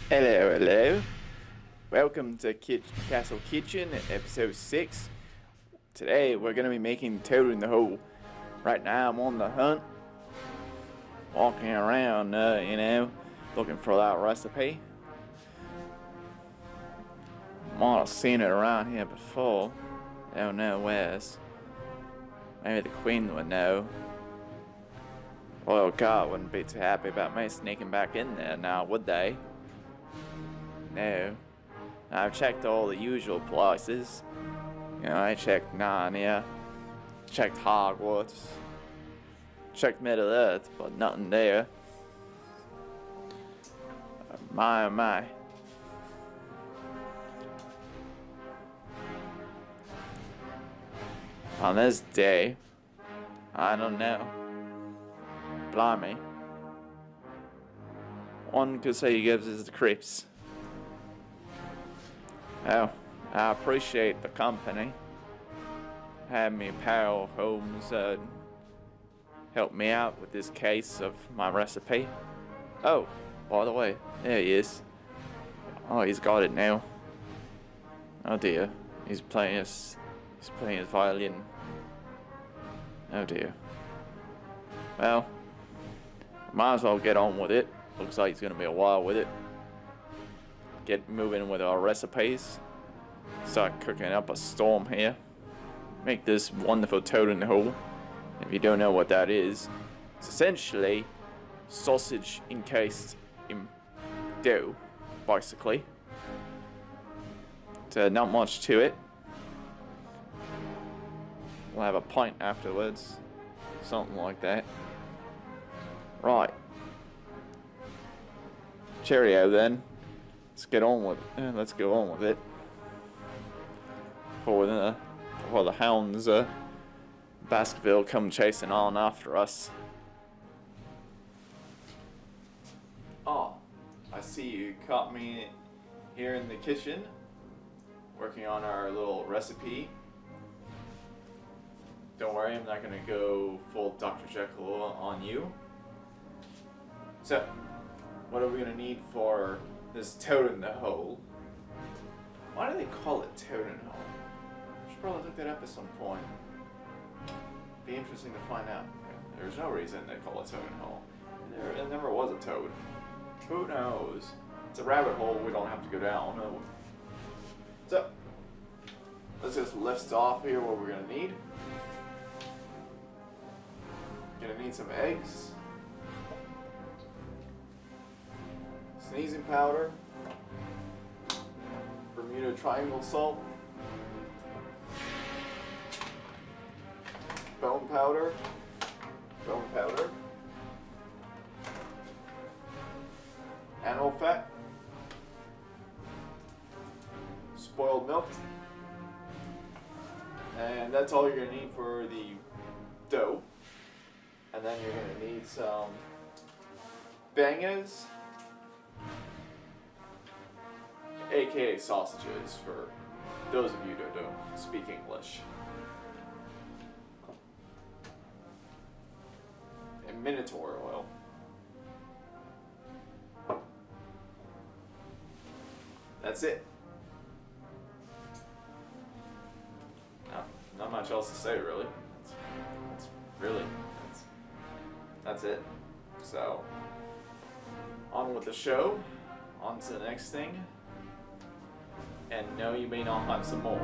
Hello, hello. Welcome to Castle Kitchen, episode 6. Today we're gonna be making Toad in the Hole. Right now I'm on the hunt, walking around, looking for that recipe. Might have seen it around here before. I don't know where's. Maybe the Queen would know. Royal Guard wouldn't be too happy about me sneaking back in there now, would they? No. I've checked all the usual places. I checked Narnia, checked Hogwarts, checked Middle Earth, but nothing there. My, oh my. On this day, I don't know. Blimey. One could say he gives us the creeps. Oh, I appreciate the company. Had me pal Holmes help me out with this case of my recipe. Oh, by the way, there he is. Oh, he's got it now. Oh dear, he's playing his violin. Oh dear. Well, might as well get on with it. Looks like it's gonna be a while with it. Get moving with our recipes. Start cooking up a storm here. Make this wonderful Toad in the Hole. If you don't know what that is, it's essentially sausage encased in dough, basically. So not much to it. We'll have a pint afterwards, something like that. Right. Cheerio then. Let's go on with it. Before the hounds, Baskerville come chasing on after us. Oh, I see you caught me here in the kitchen, working on our little recipe. Don't worry, I'm not gonna go full Dr. Jekyll on you. So, what are we gonna need for this Toad in the Hole? Why do they call it Toad in the Hole? I should probably look that up at some point. Be interesting to find out. There's no reason they call it Toad in the Hole. It never was a toad. Who knows? It's a rabbit hole we don't have to go down. No. So, let's just list off here what we're gonna need. Gonna need some eggs, sneezing powder, Bermuda triangle salt, bone powder, animal fat, spoiled milk, and that's all you're gonna need for the dough. And then you're gonna need some bangers, aka sausages for those of you that don't speak English. And Minotaur oil. That's it. Not much else to say really. That's it. So, on with the show. On to the next thing. And no, you may not have some more.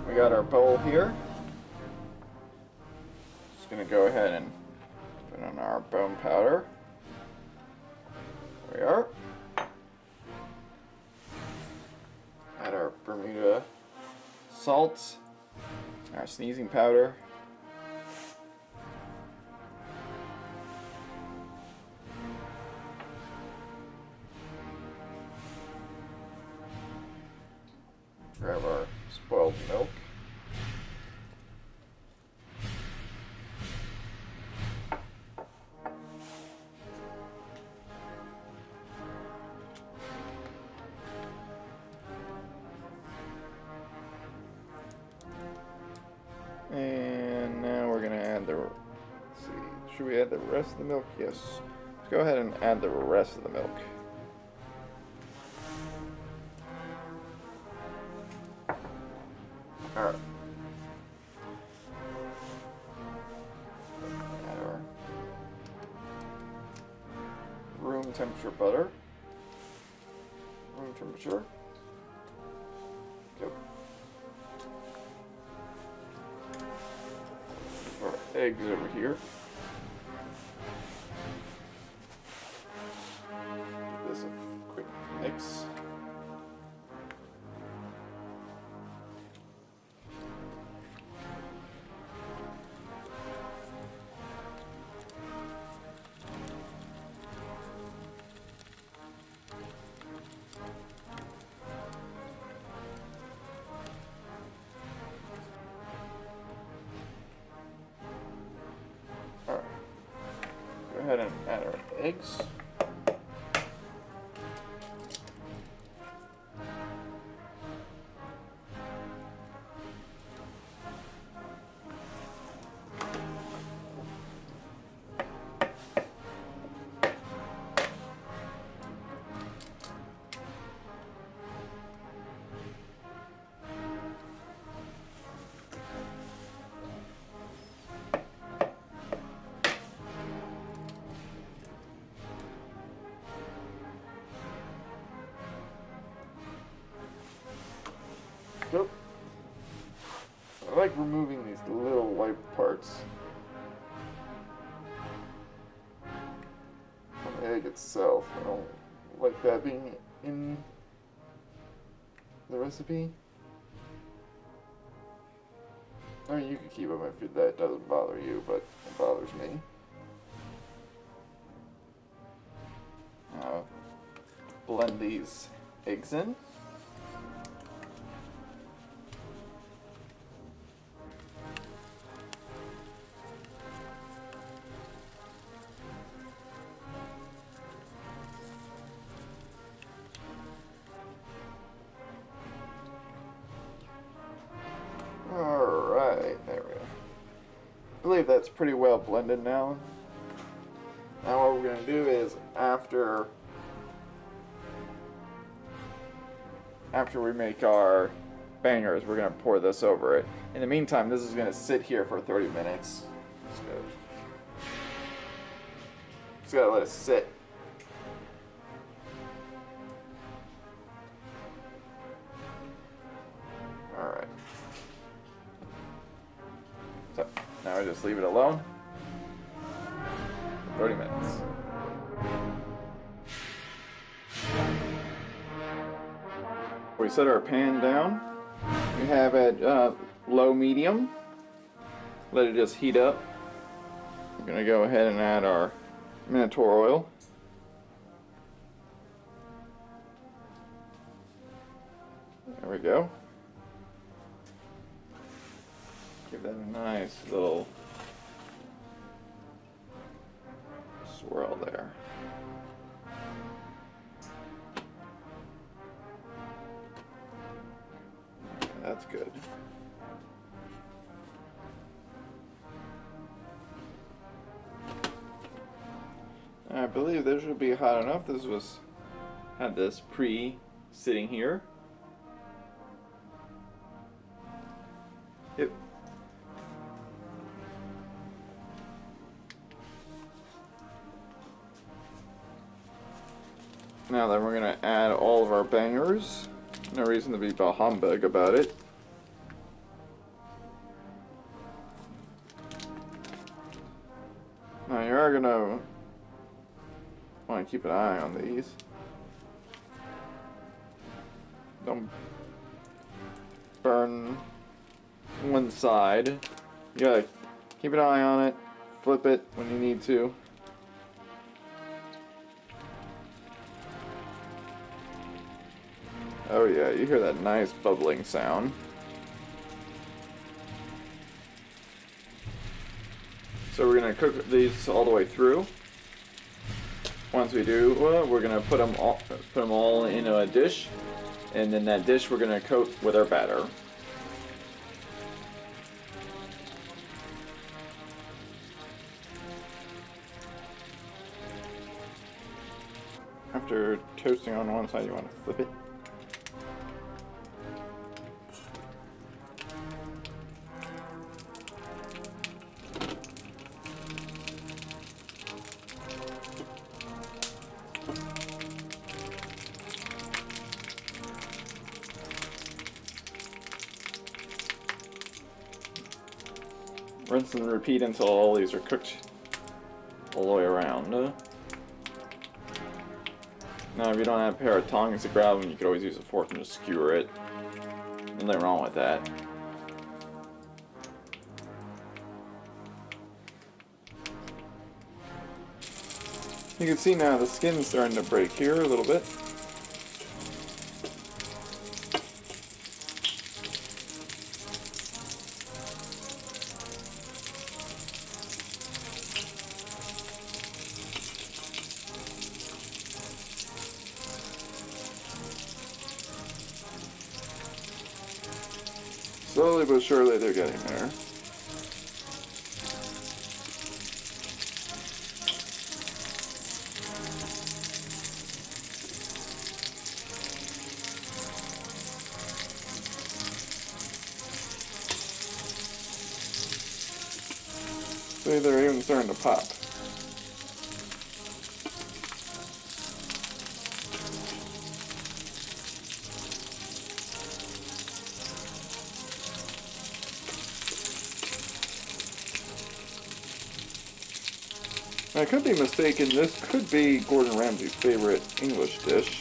We got our bowl here. Just gonna go ahead and put in our bone powder. There we are. Add our Bermuda salt, our sneezing powder, spoiled milk. And now we're gonna add the, let's see, should we add the rest of the milk? Yes. Let's go ahead and add the rest of the milk. Alright. Add our room temperature butter. Room temperature. Go. Our eggs over here. Give this a quick mix. Alright. Go ahead and add our eggs. Nope. I like removing these little white parts from the egg itself. I don't like that being in the recipe. I mean, you can keep them if that doesn't bother you, but it bothers me. Blend these eggs in. Alright, there we go. I believe that's pretty well blended now. Now what we're going to do is after we make our bangers, we're going to pour this over it. In the meantime, this is going to sit here for 30 minutes. Just gotta let it sit. Alright. So, now we just leave it alone for 30 minutes. We set our pan down. We have it low medium. Let it just heat up. I'm gonna go ahead and add our Minotaur oil. There we go. Give that a nice little swirl there. Okay, that's good. I believe this should be hot enough. This had this sitting here. Yep. Now then, we're gonna add all of our bangers. No reason to be bah humbug about it. Now you are gonna want to keep an eye on these. Don't burn one side. You gotta keep an eye on it. Flip it when you need to. Oh yeah, you hear that nice bubbling sound. So we're gonna cook these all the way through. Once we do, we're gonna put them all into a dish, and then that dish we're gonna coat with our batter. After toasting on one side, you want to flip it. Rinse and repeat until all these are cooked all the way around. Now, if you don't have a pair of tongs to grab them, you could always use a fork and just skewer it. Nothing wrong with that. You can see now the skin's starting to break here a little bit. Slowly but surely they're getting there. See, they're even starting to pop. I could be mistaken, this could be Gordon Ramsay's favorite English dish.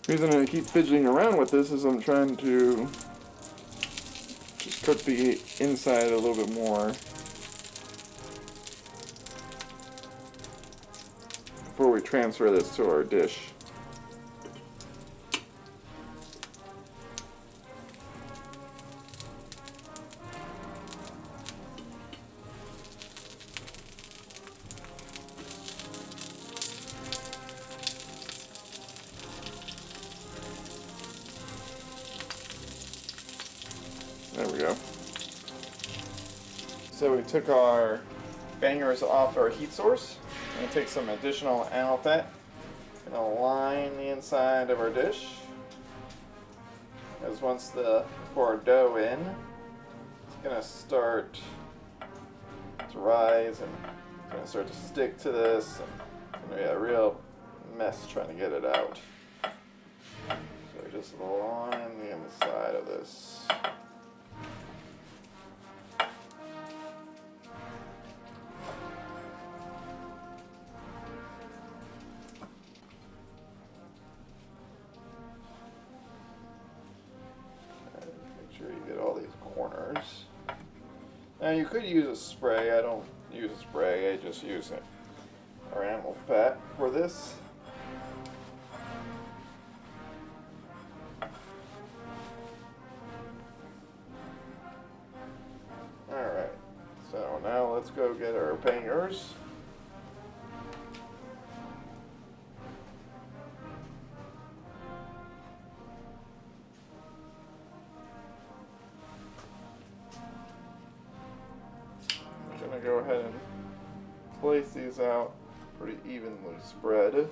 The reason I keep fidgeting around with this is I'm trying to just cook the inside a little bit more before we transfer this to our dish. There we go. So we took our bangers off our heat source. I'm going to take some additional animal fat and align the inside of our dish. Because once we pour our dough in, it's going to start to rise and it's going to start to stick to this. And it's going to be a real mess trying to get it out. So we just align the inside of this. Make sure you get all these corners. Now you could use a spray. I don't use a spray. I just use our animal fat for this. Alright, so now let's go get our bangers. I'm going to go ahead and place these out pretty evenly spread.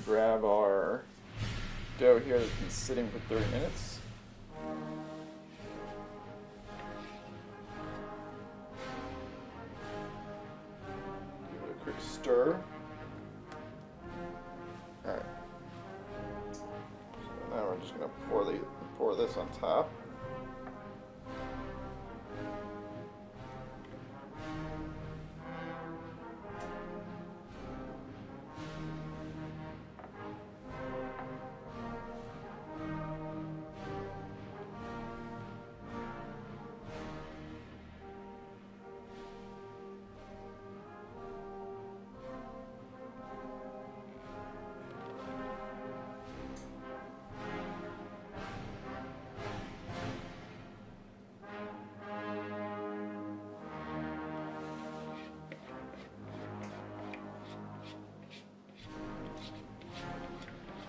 grab our dough here that's been sitting for 30 minutes. Give it a quick stir. Alright. So now we're just going to pour this on top.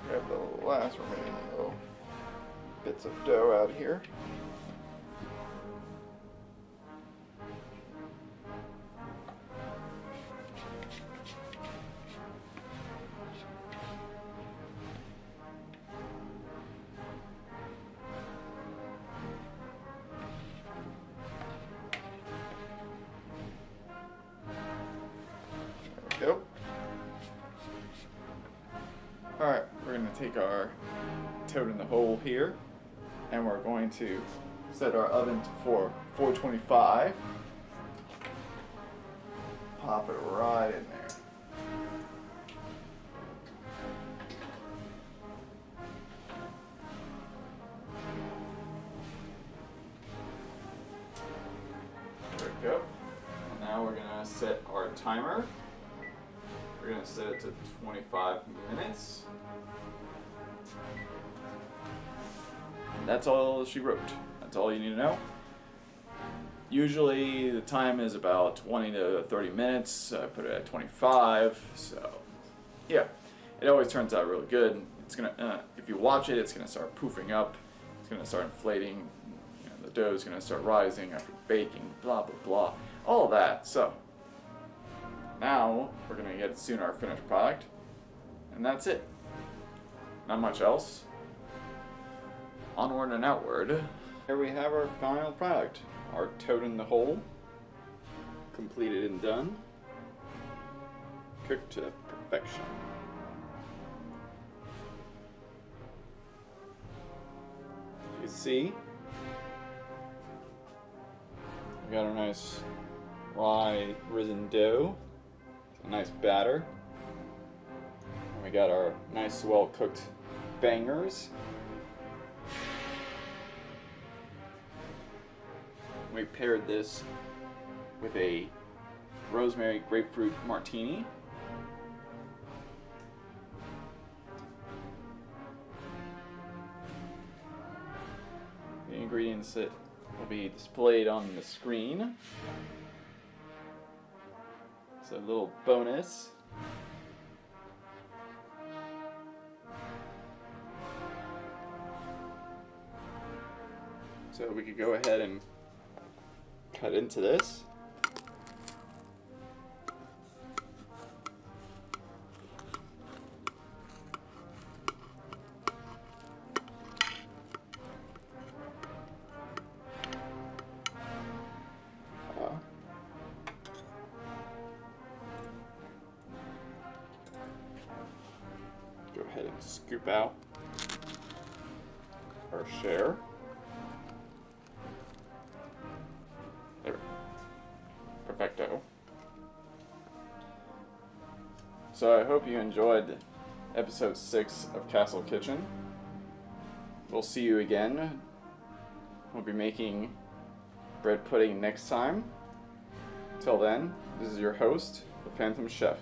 Grab the last remaining little bits of dough out here. There we go. Alright, we're going to take our toad in the hole here, and we're going to set our oven for 425. Pop it right in there. There we go. Now we're going to set our timer. We're going to set it to 25 minutes. And that's all she wrote. That's all you need to know. Usually the time is about 20 to 30 minutes. I put it at 25. So yeah, it always turns out really good. It's gonna, if you watch it, it's gonna start poofing up. It's gonna start inflating. You know, the dough is gonna start rising after baking. Blah blah blah. All of that. So now we're going to get soon our finished product, and that's it. Not much else. Onward and outward. Here we have our final product, our toad in the hole, completed and done, cooked to perfection. You see, we got our nice rye risen dough. A nice batter. And we got our nice well cooked bangers. We paired this with a rosemary grapefruit martini. The ingredients that will be displayed on the screen. So a little bonus. So we could go ahead and cut into this. Go ahead and scoop out our share. There. Perfecto. So I hope you enjoyed episode 6 of Castle Kitchen. We'll see you again. We'll be making bread pudding next time. Till then, this is your host, the Phantom Chef.